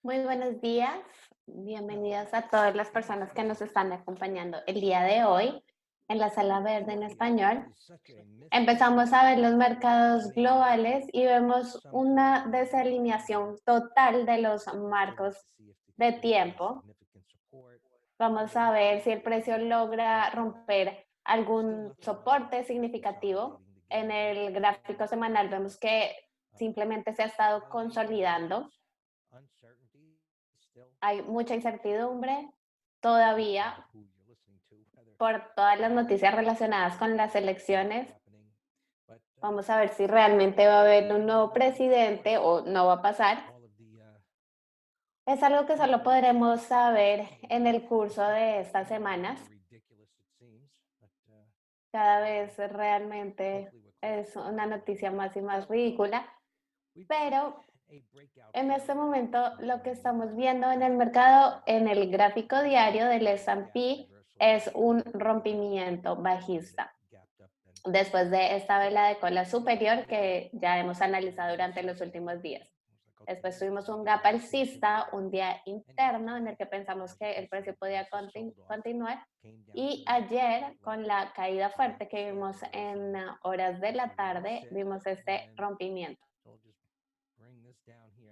Muy buenos días, bienvenidas a todas las personas que nos están acompañando el día de hoy en la sala verde en español. Empezamos a ver los mercados globales y vemos una desalineación total de los marcos de tiempo. Vamos a ver si el precio logra romper algún soporte significativo. En el gráfico semanal vemos que simplemente se ha estado consolidando. Hay mucha incertidumbre todavía por todas las noticias relacionadas con las elecciones. Vamos a ver si realmente va a haber un nuevo presidente o no va a pasar. Es algo que solo podremos saber en el curso de estas semanas. Cada vez realmente es una noticia más y más ridícula, pero en este momento lo que estamos viendo en el mercado, en el gráfico diario del S&P, es un rompimiento bajista. Después de esta vela de cola superior que ya hemos analizado durante los últimos días. Después tuvimos un gap alcista, un día interno en el que pensamos que el precio podía continuar. Y ayer, con la caída fuerte que vimos en horas de la tarde, vimos este rompimiento.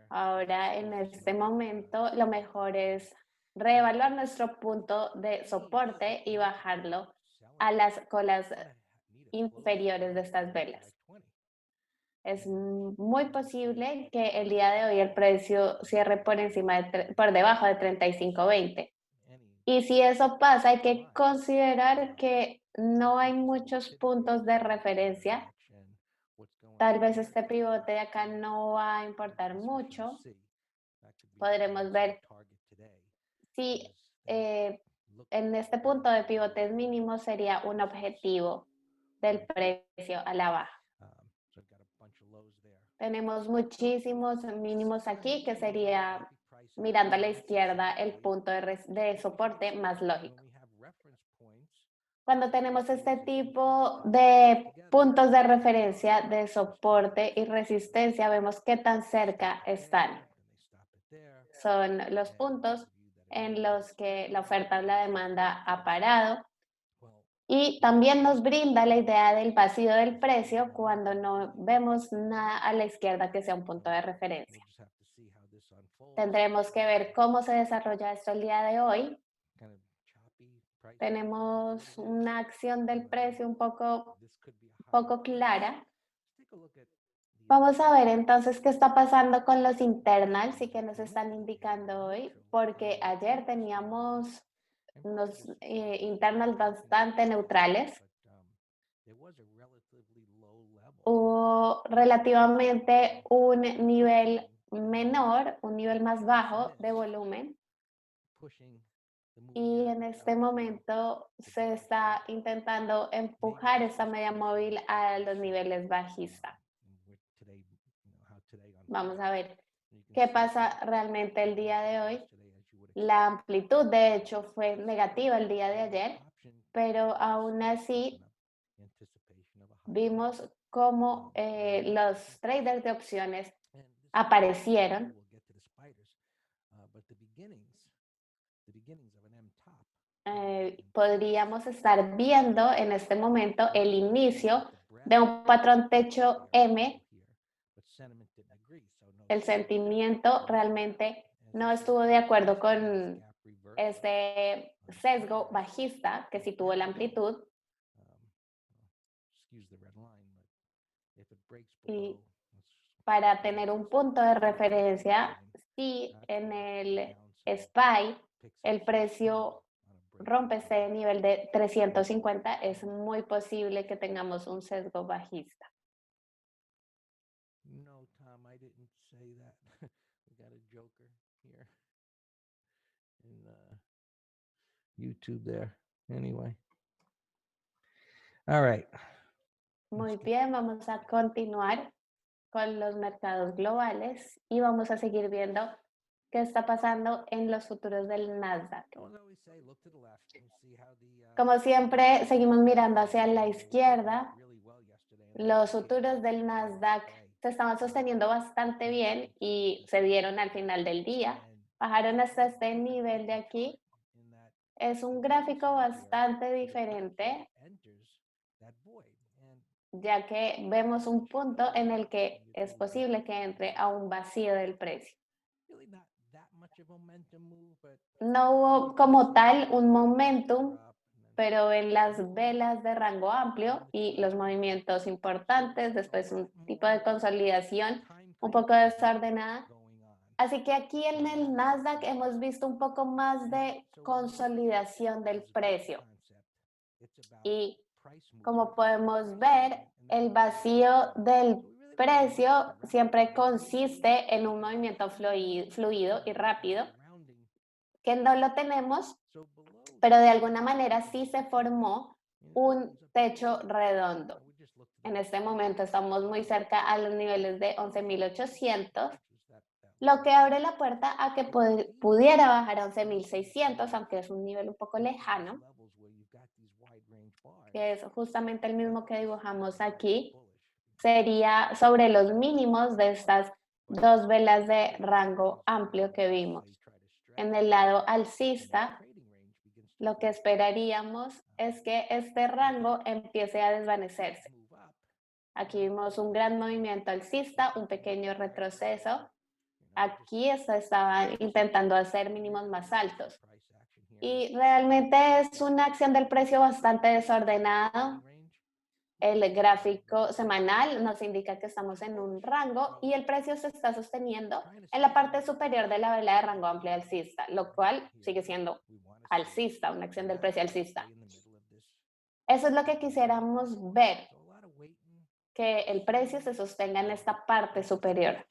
Ahora, en este momento, lo mejor es reevaluar nuestro punto de soporte y bajarlo a las colas inferiores de estas velas. Es muy posible que el día de hoy el precio cierre por encima por debajo de 35.20. Y si eso pasa, hay que considerar que no hay muchos puntos de referencia. Tal vez este pivote de acá no va a importar mucho. Podremos ver si en este punto de pivotes mínimos sería un objetivo del precio a la baja. Tenemos muchísimos mínimos aquí, que sería mirando a la izquierda el punto de soporte más lógico. Cuando tenemos este tipo de puntos de referencia de soporte y resistencia, vemos qué tan cerca están. Son los puntos en los que la oferta o la demanda ha parado. Y también nos brinda la idea del vacío del precio cuando no vemos nada a la izquierda que sea un punto de referencia. Tendremos que ver cómo se desarrolla esto el día de hoy. Tenemos una acción del precio un poco clara. Vamos a ver entonces qué está pasando con los internals y qué nos están indicando hoy, porque ayer teníamos unos internals bastante neutrales. Hubo relativamente un nivel menor, un nivel más bajo de volumen, y en este momento se está intentando empujar esta media móvil a los niveles bajistas. Vamos a ver qué pasa realmente el día de hoy. La amplitud, de hecho, fue negativa el día de ayer, pero aún así vimos cómo los traders de opciones aparecieron. Podríamos estar viendo en este momento el inicio de un patrón techo M. El sentimiento realmente no estuvo de acuerdo con este sesgo bajista que sí tuvo la amplitud, y para tener un punto de referencia, si en el SPY el precio rompe este nivel de 350, es muy posible que tengamos un sesgo bajista. No, Tom, I didn't say that. We got a joker here in YouTube there. Anyway. All right. Muy bien, vamos a continuar con los mercados globales y vamos a seguir viendo qué está pasando en los futuros del Nasdaq. Como siempre, seguimos mirando hacia la izquierda. Los futuros del Nasdaq se estaban sosteniendo bastante bien y se dieron al final del día. bajaron hasta este nivel de aquí. Es un gráfico bastante diferente, ya que vemos un punto en el que es posible que entre a un vacío del precio. No hubo como tal un momentum, pero en las velas de rango amplio y los movimientos importantes, después un tipo de consolidación un poco desordenada. Así que aquí en el Nasdaq hemos visto un poco más de consolidación del precio. Y como podemos ver, el vacío del precio siempre consiste en un movimiento fluido y rápido, que no lo tenemos, pero de alguna manera sí se formó un techo redondo. En este momento estamos muy cerca a los niveles de 11.800, lo que abre la puerta a que pudiera bajar a 11.600, aunque es un nivel un poco lejano, que es justamente el mismo que dibujamos aquí. Sería sobre los mínimos de estas dos velas de rango amplio que vimos. En el lado alcista, lo que esperaríamos es que este rango empiece a desvanecerse. Aquí vimos un gran movimiento alcista, un pequeño retroceso. Aquí esto estaba intentando hacer mínimos más altos. Y realmente es una acción del precio bastante desordenada. El gráfico semanal nos indica que estamos en un rango y el precio se está sosteniendo en la parte superior de la vela de rango amplio alcista, lo cual sigue siendo alcista, una acción del precio alcista. Eso es lo que quisiéramos ver, que el precio se sostenga en esta parte superior.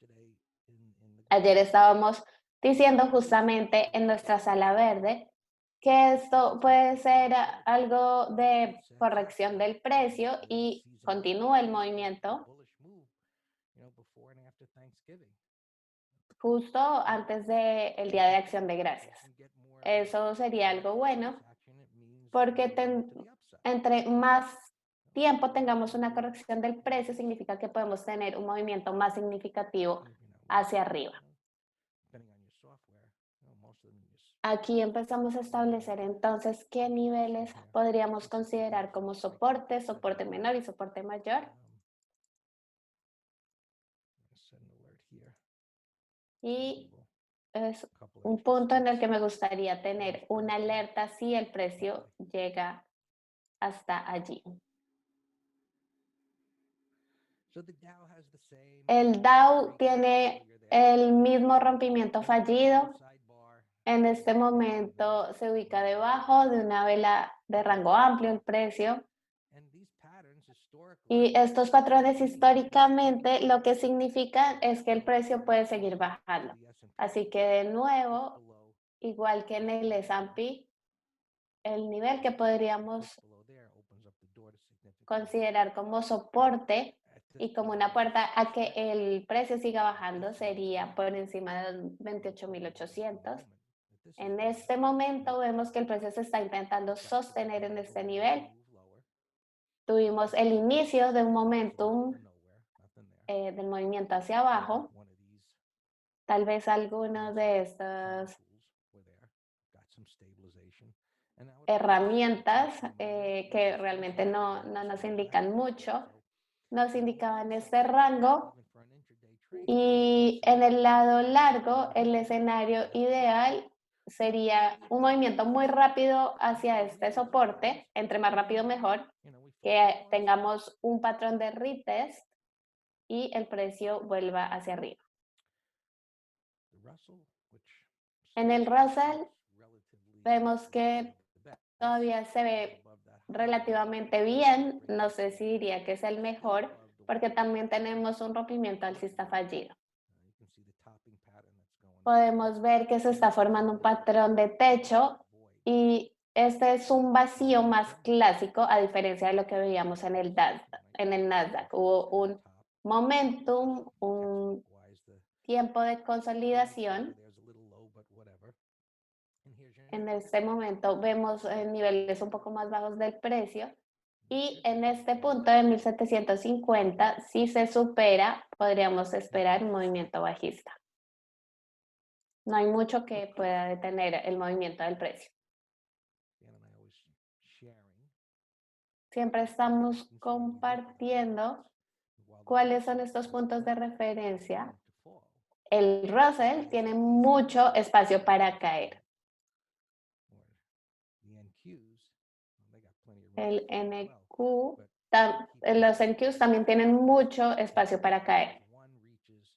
Ayer estábamos diciendo justamente en nuestra sala verde que esto puede ser algo de corrección del precio y continúa el movimiento justo antes del Día de Acción de Gracias. Eso sería algo bueno porque entre más tiempo tengamos una corrección del precio, significa que podemos tener un movimiento más significativo hacia arriba. Aquí empezamos a establecer entonces qué niveles podríamos considerar como soporte, soporte menor y soporte mayor. Y es un punto en el que me gustaría tener una alerta si el precio llega hasta allí. El Dow tiene el mismo rompimiento fallido. En este momento se ubica debajo de una vela de rango amplio el precio. Y estos patrones históricamente lo que significan es que el precio puede seguir bajando. Así que de nuevo, igual que en el S&P, el nivel que podríamos considerar como soporte y como una puerta a que el precio siga bajando sería por encima de 28.800. En este momento vemos que el precio se está intentando sostener en este nivel. Tuvimos el inicio de un momentum del movimiento hacia abajo. Tal vez algunas de estas herramientas que realmente no nos indican mucho, nos indicaban este rango y en el lado largo el escenario ideal sería un movimiento muy rápido hacia este soporte, entre más rápido mejor, que tengamos un patrón de retest y el precio vuelva hacia arriba. En el Russell vemos que todavía se ve relativamente bien, no sé si diría que es el mejor, porque también tenemos un rompimiento alcista fallido. Podemos ver que se está formando un patrón de techo y este es un vacío más clásico a diferencia de lo que veíamos en el Nasdaq. Hubo un momentum, un tiempo de consolidación. En este momento vemos niveles un poco más bajos del precio y en este punto de 1750, si se supera, podríamos esperar un movimiento bajista. No hay mucho que pueda detener el movimiento del precio. Dan and I always sharing. Siempre estamos compartiendo While the cuáles son Russell estos is puntos de referencia. continuing to fall, El Russell tiene mucho espacio para caer. or the NQs, they got plenty of room El to fall as well. NQ, But los NQs también tienen mucho espacio para caer. one reaches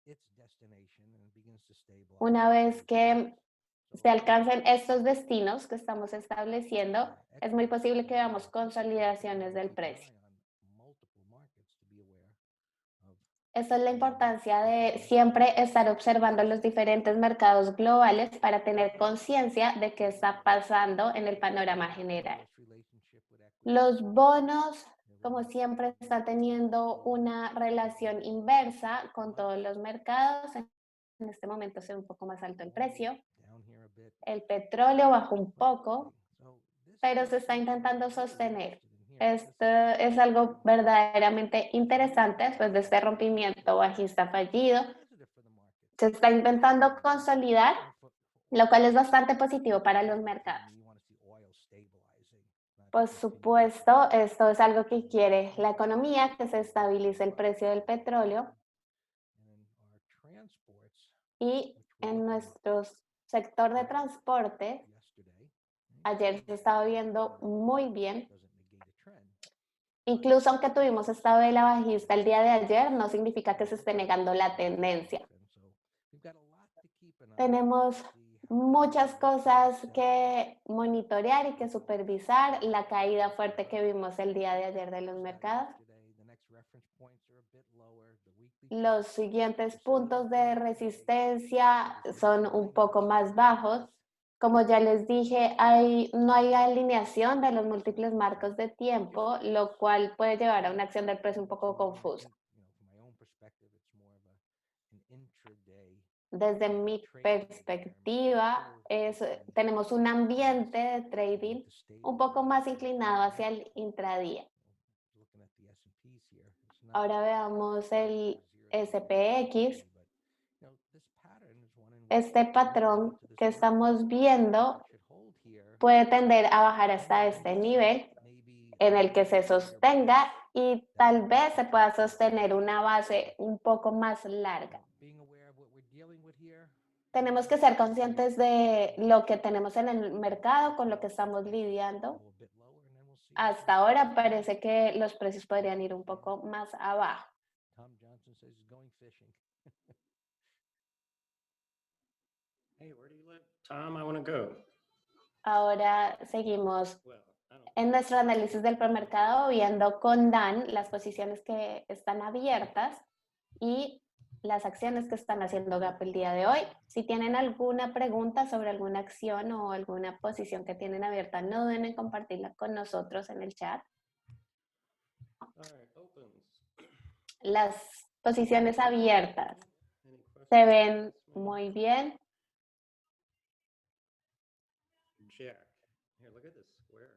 its destination and it begins to stabilize. Una vez que So se alcancen estos destinos que estamos estableciendo, es muy posible que veamos consolidaciones del precio. multiple markets to be aware of Esta es la importancia de siempre estar observando los diferentes mercados globales para tener conciencia de qué está pasando en el panorama general. this relationship with equity. Los bonos, como siempre, están teniendo una relación inversa con todos los mercados. En este momento se ve un poco más alto el precio. Down here a bit. El petróleo bajó un poco, So this pero is se está something intentando I'm very sostener. interested in here. Esto es algo verdaderamente interesante después de este rompimiento bajista fallido. Positive for the market. Se está intentando consolidar, For- lo cual es bastante positivo para los mercados. you wanna see oil stabilizing, not Por continuing. supuesto, esto es algo que quiere la economía, que se estabilice el precio del petróleo And then our transports, y en nuestro sector de transporte, yesterday, ayer se estaba viendo muy bien. doesn't negate a trend. Incluso aunque tuvimos esta vela bajista el día de ayer, no significa que se esté negando la tendencia. And so we've got a lot to keep an eye on. Tenemos See how muchas the cosas sell que monitorear y que supervisar. La caída fuerte que vimos el día de ayer de los mercados. yesterday. The next reference points are a bit lower. The weekly Los siguientes puntos de resistencia son un poco más bajos. Como ya les dije, no hay alineación de los múltiples marcos de tiempo, lo cual puede llevar a una acción del precio un poco confusa. from my own perspective, it's more of an intraday Desde mi perspectiva, tenemos un ambiente de trading un poco más inclinado hacia el intradía. looking at the S&Ps here. It's not Ahora veamos el SPX. but this pattern is one in which Este patrón que estamos viendo should hold here, puede tender a bajar hasta este nivel maybe en el que se sostenga y tal vez se pueda sostener una base un poco más larga. being aware of what we're dealing with here. Tenemos que ser conscientes de lo que tenemos en el mercado, con lo que estamos lidiando. Go a bit lower and then we'll see. Hasta ahora parece que los precios podrían ir un poco más abajo. Tom Johnson says he's going fishing. Hey, where do you live? Tom, I want to go. Ahora seguimos Well, I don't. en nuestro análisis del premercado viendo con Dan las posiciones que están abiertas y las acciones que están haciendo gap el día de hoy. Si tienen alguna pregunta sobre alguna acción o alguna posición que tienen abierta, no duden en compartirla con nosotros en el chat. All right, opens. Las posiciones abiertas Any questions? se ven muy bien. Jack. Here, look at this square.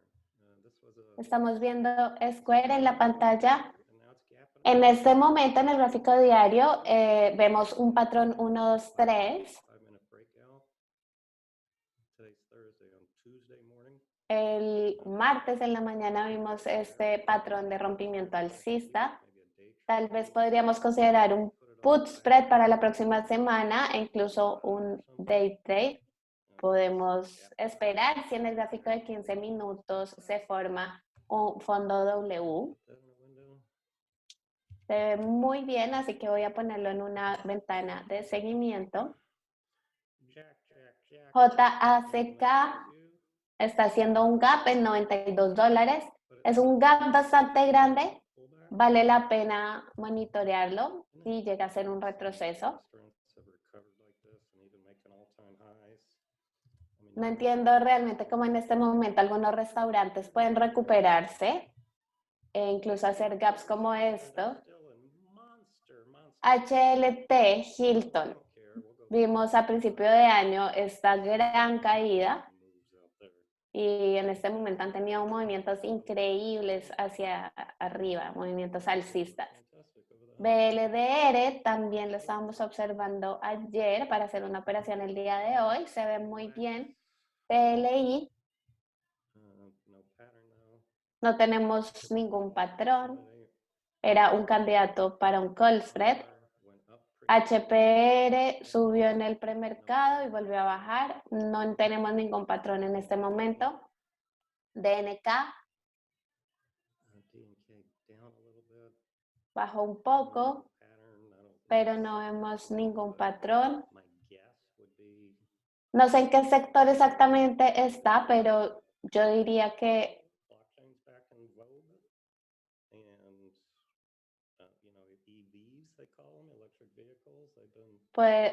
This was a. Estamos viendo Square en la pantalla. And now it's gapping. En este momento en el gráfico diario vemos un patrón 1, 2, 3. 5-minute breakout. Today's Thursday. On Tuesday morning. El martes en la mañana vimos este patrón de rompimiento alcista. Maybe a day Tal vez podríamos considerar un put spread para la próxima semana e incluso un day trade. Podemos esperar si en el gráfico de 15 minutos se forma un fondo W. Put that in the window. Se ve muy bien, así que voy a ponerlo en una ventana de seguimiento. Jack, Jack, Jack. JACK está haciendo un gap en $92. Es un gap bastante grande. Pullback. Vale la pena monitorearlo si llega a ser un retroceso. Restaurants have recovered like this and even making all-time highs. I mean, No entiendo realmente cómo en este momento algunos restaurantes pueden recuperarse e incluso hacer gaps como esto. still in monster. HLT, Hilton. I don't care. We'll go Vimos a principio de año esta gran caída moves out there. y en este momento han tenido movimientos increíbles hacia arriba, movimientos alcistas. Fantastic over the BLDR también lo estábamos observando ayer para hacer una operación el día de hoy. Se ve muy bien. PLI, No pattern now. no tenemos ningún patrón. Era un candidato para un call spread. Went up pretty HPR subió en el premercado y volvió a bajar. No tenemos ningún patrón en este momento. DNK DNK down a little bit. bajó un poco, Pattern, I don't think pero it's no set. vemos ningún patrón. My guess would be No sé en qué sector exactamente está, pero yo diría que blockchain's back in vogue. And you know, EVs they call them, electric vehicles, they've been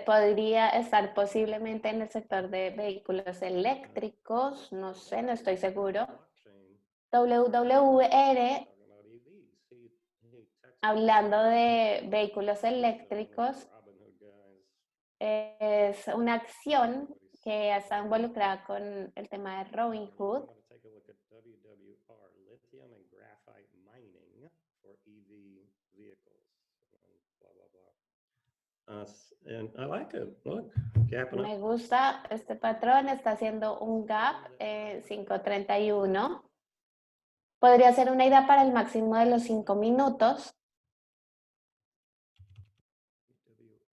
podría estar posiblemente en el sector de vehículos eléctricos. No sé, no estoy seguro. blockchain WWR, talking about EVs. He texted hablando de vehículos eléctricos, Robinhood guys. es una acción que está involucrada con el tema de Robinhood. I'm going to take a look at WWR, lithium and graphite mining for EV vehicles. Blah, blah, blah. And I like it. Look, gapping Me up. gusta este patrón, está haciendo un gap 5.31. Podría ser una idea para el máximo de los 5 minutos.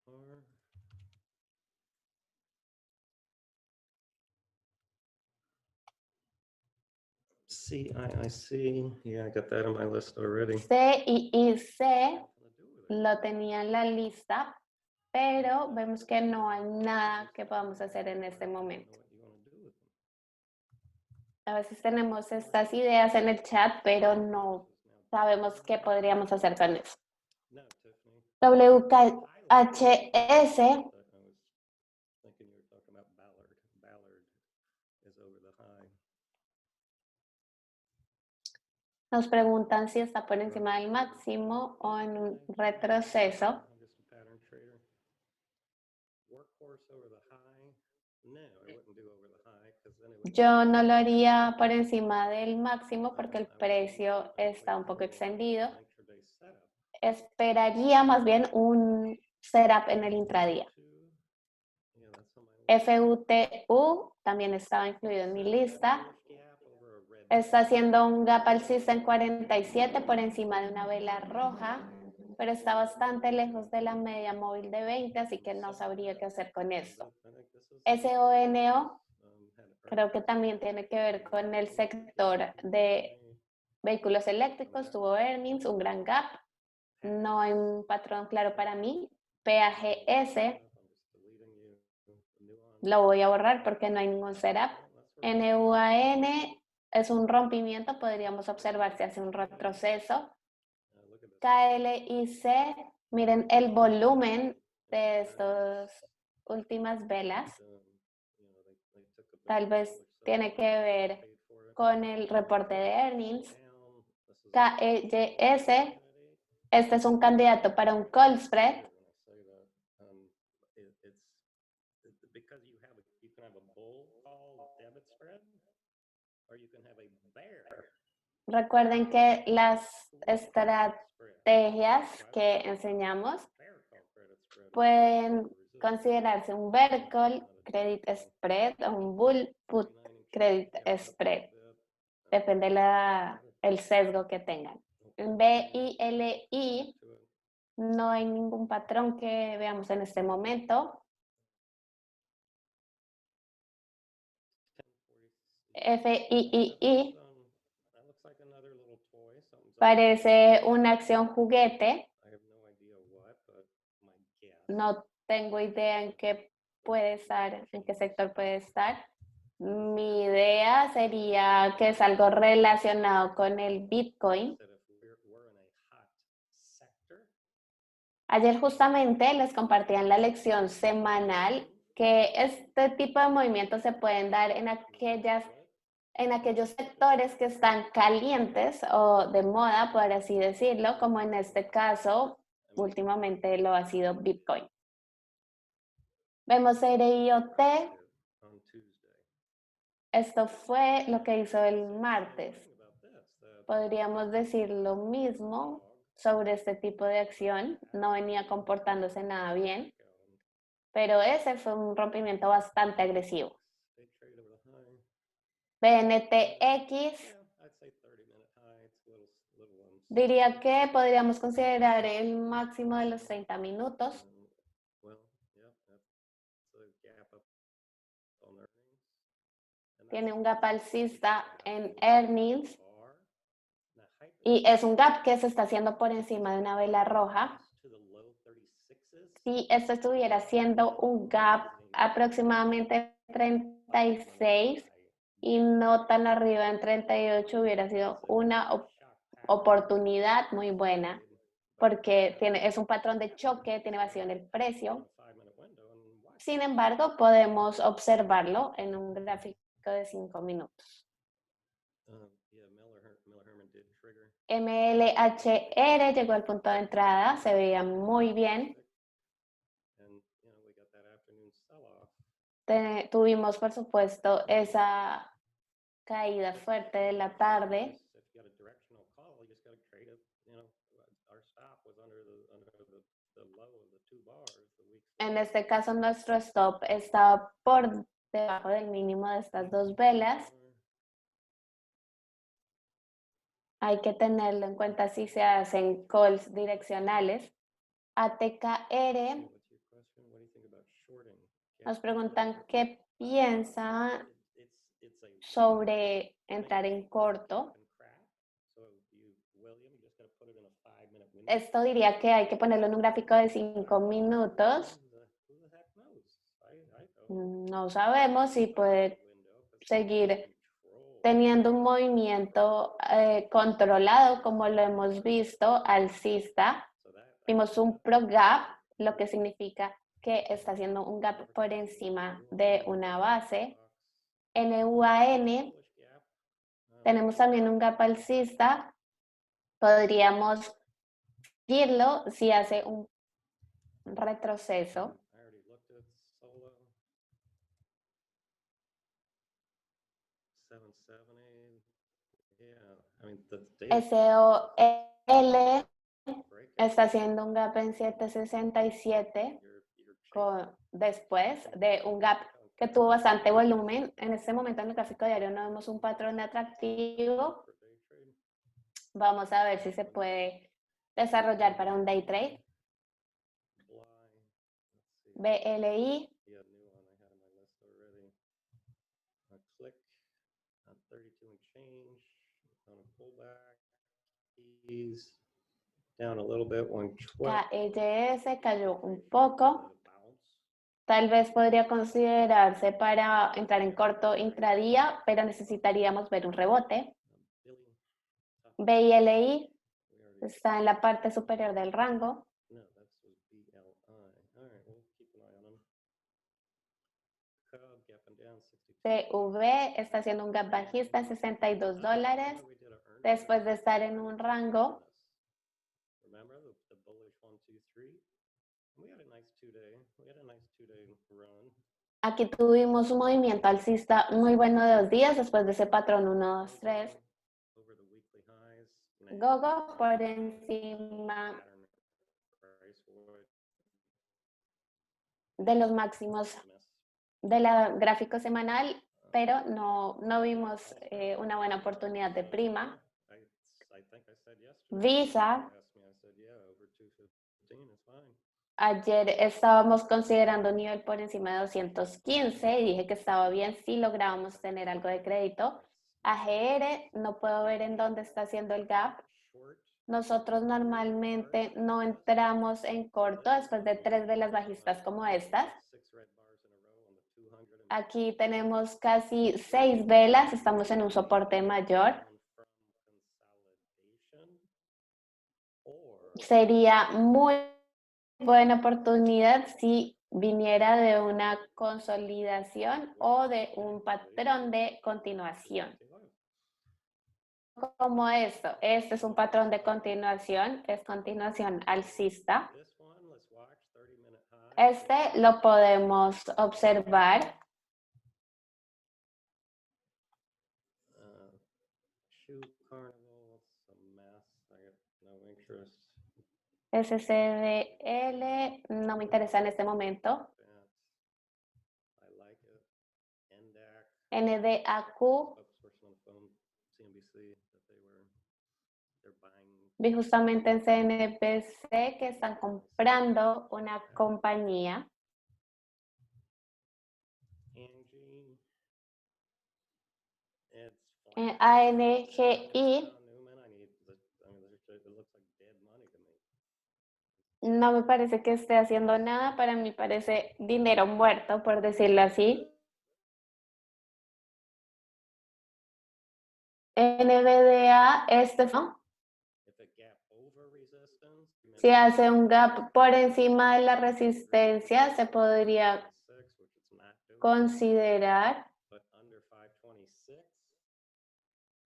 WR. CIIC. Yeah, I got that on my list already. CIIC lo tenía en la lista, pero vemos que no hay nada que podamos hacer en este momento. A veces tenemos estas ideas en el chat, pero no sabemos qué podríamos hacer con eso. WKHS nos preguntan si está por encima del máximo o en un retroceso. Yo no lo haría por encima del máximo porque el precio está un poco extendido. Esperaría más bien un setup en el intradía. FUTU también estaba incluido en mi lista. Está haciendo un gap alcista en 47 por encima de una vela roja, pero está bastante lejos de la media móvil de 20, así que no sabría qué hacer con esto. SONO creo que también tiene que ver con el sector de vehículos eléctricos, tuvo earnings, un gran gap, no hay un patrón claro para mí. PAGS lo voy a borrar porque no hay ningún setup. NUAN es un rompimiento, podríamos observar si hace un retroceso. KLIC, miren el volumen de estas últimas velas. Tal vez tiene que ver con el reporte de earnings. KEYS, este es un candidato para un call spread. Recuerden que las estrategias que enseñamos pueden considerarse un bear call credit spread o un bull put credit spread. Depende el sesgo que tengan. En BILI no hay ningún patrón que veamos en este momento. FIII parece una acción juguete. No tengo idea en qué puede estar, en qué sector puede estar. Mi idea sería que es algo relacionado con el Bitcoin. Ayer justamente les compartía en la lección semanal que este tipo de movimientos se pueden dar en aquellos sectores que están calientes o de moda, por así decirlo, como en este caso, últimamente lo ha sido Bitcoin. Vemos RIOT. Esto fue lo que hizo el martes. Podríamos decir lo mismo sobre este tipo de acción, no venía comportándose nada bien, pero ese fue un rompimiento bastante agresivo. BNTX, diría que podríamos considerar el máximo de los 30 minutos. Tiene un gap alcista en earnings y es un gap que se está haciendo por encima de una vela roja. Si esto estuviera haciendo un gap aproximadamente 36 y no tan arriba en 38, hubiera sido una oportunidad muy buena porque es un patrón de choque, tiene vacío en el precio. Sin embargo, podemos observarlo en un gráfico de 5 minutos. MLHR llegó al punto de entrada, se veía muy bien. Tuvimos, por supuesto, esa caída fuerte de la tarde. En este caso, nuestro stop estaba por debajo del mínimo de estas dos velas. Hay que tenerlo en cuenta si se hacen calls direccionales. ATKR nos preguntan qué piensa sobre entrar en corto. Esto diría que hay que ponerlo en un gráfico de 5 minutos. No sabemos si puede seguir teniendo un movimiento controlado como lo hemos visto alcista. Vimos un pro gap, lo que significa que está haciendo un gap por encima de una base. NUAN, tenemos también un gap alcista. Podríamos seguirlo si hace un retroceso. SOL está haciendo un gap en 767 después de un gap que tuvo bastante volumen. En este momento en el gráfico diario no vemos un patrón atractivo. Vamos a ver si se puede desarrollar para un day trade. BLI. KLS cayó un poco. Tal vez podría considerarse para entrar en corto intradía, pero necesitaríamos ver un rebote. BILI está en la parte superior del rango. CV está haciendo un gap bajista en $62 después de estar en un rango. Aquí tuvimos un movimiento alcista muy bueno de 2 días después de ese patrón 1, 2, 3. Gogo por encima de los máximos del gráfico semanal, pero no vimos una buena oportunidad de prima. Visa. Ayer estábamos considerando un nivel por encima de 215 y dije que estaba bien si lográbamos tener algo de crédito. AGR, no puedo ver en dónde está haciendo el gap. Nosotros normalmente no entramos en corto después de 3 velas bajistas como estas. Aquí tenemos casi 6 velas, estamos en un soporte mayor. Sería muy buena oportunidad si viniera de una consolidación o de un patrón de continuación. Como esto, este es un patrón de continuación, es continuación alcista. Este lo podemos observar. SCDL no me interesa en este momento. I like it. NDAC. NDAQ, Spokesperson on the phone, CNBC, that they're buying. vi justamente en CNBC que están comprando una compañía. Angie. It's ANGI, Newman, it looks like dead money to me. no me parece que esté haciendo nada, para mí parece dinero muerto, por decirlo así. NVDA, ¿no? If it gap over resistance, Si hace un gap por encima de la resistencia, se podría 526, which it's not doing, considerar but under 526.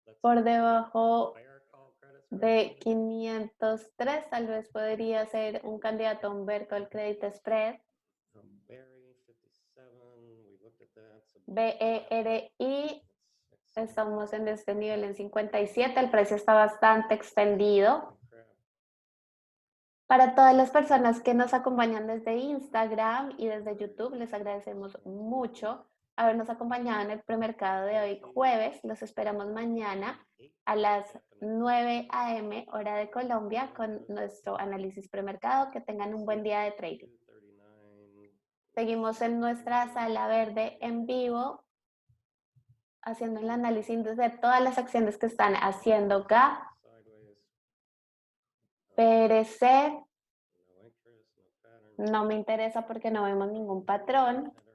Let's por see. debajo Bear call credit spread de candidate. 503, tal vez podría ser un candidato a un Bertol Credit Spread. Berry 57, we looked at that. So BERI, estamos en este nivel en 57, el precio está bastante extendido. crap. Para todas las personas que nos acompañan desde Instagram y desde YouTube, les agradecemos mucho habernos acompañado en el premercado de hoy jueves. Los esperamos mañana a las 9 a.m. hora de Colombia con nuestro análisis premercado. Que tengan un buen día de trading. 239. Seguimos en nuestra sala verde en vivo haciendo el análisis de todas las acciones que están haciendo GAP, Sideways. PRC. No interest, no pattern. No me interesa porque no vemos ningún patrón. Header.